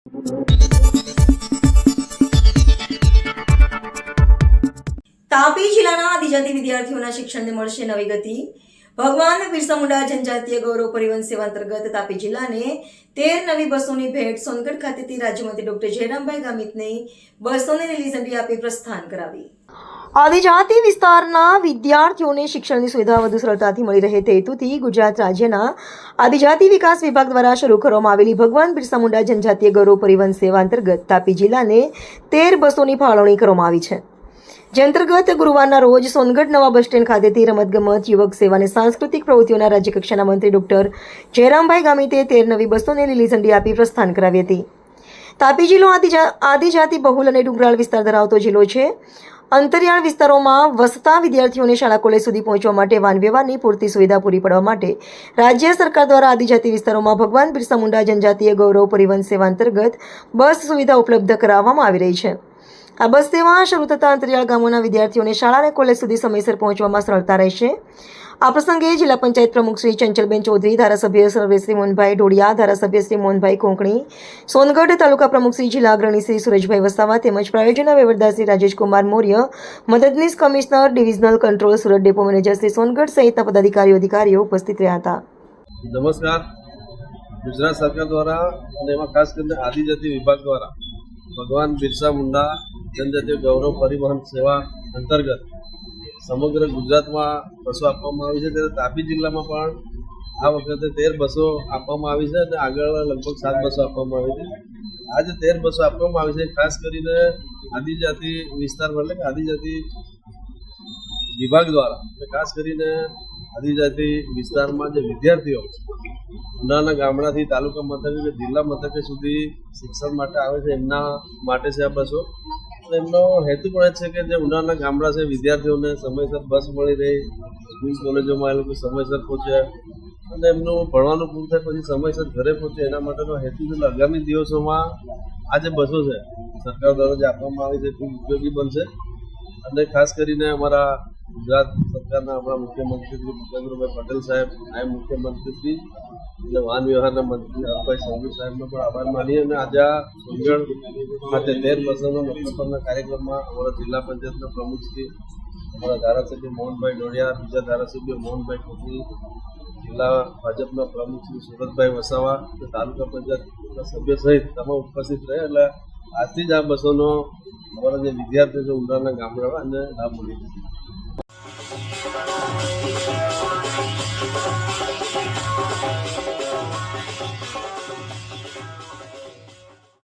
તાપી જિલ્લાના આદિજાતિ વિદ્યાર્થીઓના શિક્ષણને મળશે નવી ગતિ. ભગવાન બિરસા મુંડા જનજાતીય ગૌરવ પરિવહન સેવા અંતર્ગત તાપી જિલ્લાને 13 નવી બસોની ભેટ સોનગઢ ખાતેથી રાજ્યમંત્રી ડોક્ટર જયરામભાઈ ગામિતની બસોને લીલી ઝંડી આપી પ્રસ્થાન કરાવી. આદિજાતિ વિસ્તારના વિદ્યાર્થીઓને શિક્ષણની સુવિધા વધુ સરળતાથી મળી રહે તે હેતુથી ગુજરાત રાજ્યના આદિજાતિ વિકાસ વિભાગ દ્વારા શરૂ કરવામાં આવેલી ભગવાન બિરસા મુંડા જનજાતીય ગૌરવ પરિવહન સેવા અંતર્ગત તાપી જિલ્લાને 13 બસોની ફાળવણી કરવામાં આવી છે. જે અંતર્ગત ગુરુવારના રોજ સોનગઢ નવા બસ સ્ટેન્ડ ખાતેથી રમતગમત, યુવક સેવા અને સાંસ્કૃતિક પ્રવૃત્તિઓના રાજ્યકક્ષાના મંત્રી ડોક્ટર જયરામભાઈ ગામિતે 13 નવી બસોને લીલી ઝંડી આપી પ્રસ્થાન કરાવી હતી. તાપી જિલ્લો આદિજાતિ બહુલ અને ડુંગરાળ વિસ્તાર ધરાવતો જિલ્લો છે. અંતરિયાળ વિસ્તારોમાં વસતા વિદ્યાર્થીઓને શાળા કોલેજ સુધી પહોંચવા માટે વાહન વ્યવહારની પૂરતી સુવિધા પૂરી પાડવા માટે રાજ્ય સરકાર દ્વારા આદિજાતિ વિસ્તારોમાં ભગવાન બિરસા મુંડા જનજાતીય ગૌરવ પરિવહન સેવા અંતર્ગત બસ સુવિધા ઉપલબ્ધ કરાવવામાં આવી રહી છે. આ બસ સેવા શરૂ થતાં અંતરિયાળ ગામોના વિદ્યાર્થીઓને શાળા અને કોલેજ સુધી સમયસર પહોંચવામાં સરળતા રહેશે. આ પ્રસંગે જિલ્લા પંચાયત પ્રમુખ શ્રી ચંચલબેન ચૌધરી, ધારાસભ્ય શ્રી મોહનભાઈ ઢોડિયા, ધારાસભ્ય શ્રી મોહનભાઈ કોંકણી, સોનગઢ તાલુકા પ્રમુખ શ્રી જિલ્લા અગ્રણી શ્રી સુરેશભાઈ વસાવા તેમજ પ્રાયોજનના વહીવટદાર શ્રી રાજેશકુમાર મૌર્ય, મદદનીશ commissioner divisional control Surat depot manager Shri Songadh સહિતના પદાધિકારીઓ ઉપસ્થિત રહ્યા હતા. નમસ્કાર. ગુજરાત સરકાર દ્વારા અને એમાં ખાસ કરીને આદિજાતિ વિભાગ દ્વારા ભગવાન બિરસા મુંડા જનજાતીય ગૌરવ પરિવહન સેવા અંતર્ગત સમગ્ર ગુજરાતમાં બસો આપવામાં આવી છે. ત્યારે તાપી જિલ્લામાં પણ આ વખતે 13 બસો આપવામાં આવી છે અને આગળ લગભગ 7 બસો આપવામાં આવી છે. આ જે 13 બસો આપવામાં આવી છે ખાસ કરીને આદિજાતિ વિસ્તારમાં એટલે કે આદિજાતિ વિભાગ દ્વારા ખાસ કરીને આદિજાતિ વિસ્તારમાં જે વિદ્યાર્થીઓ ઉનાળાના ગામડાથી તાલુકા મથકે કે જિલ્લા મથકે સુધી શિક્ષણ માટે આવે છે એમના માટે છે આ બસો. એમનો હેતુ પણ એ છે કે જે ઉનાળાના ગામડા છે વિદ્યાર્થીઓને સમયસર બસ મળી રહે, સ્કૂલ કોલેજોમાં એ લોકો સમયસર પહોંચે અને એમનું ભણવાનું પૂરું થાય પછી સમયસર ઘરે પહોંચે એના માટેનો હેતુ છે. આગામી દિવસોમાં આ જે બસો છે સરકાર દ્વારા જે આપવામાં આવી છે ખૂબ ઉપયોગી બનશે અને ખાસ કરીને અમારા ગુજરાત સરકારના આપણા મુખ્યમંત્રી શ્રી ભૂપેન્દ્રભાઈ પટેલ સાહેબ, નાયબ મુખ્યમંત્રી શ્રી અને વાહન વ્યવહારના મંત્રી હરભાઈ સંઘવી સાહેબનો પણ આભાર માનીએ અને આજે આ સોનગઢ ખાતે 13 બસોના લોકાર્પણના કાર્યક્રમમાં અમારા જિલ્લા પંચાયતના પ્રમુખ શ્રી, અમારા ધારાસભ્ય મોહનભાઈ ઢોડિયા, બીજા ધારાસભ્ય મોહનભાઈ કોંકણી, જિલ્લા ભાજપના પ્રમુખ શ્રી સુરતભાઈ વસાવા, તાલુકા પંચાયતના સભ્ય સહિત તમામ ઉપસ્થિત રહે. એટલે આજથી જ આ બસોનો અમારા જે વિદ્યાર્થીઓ છે ઉંડાના ગામડામાં અને લાભ મળી શકે.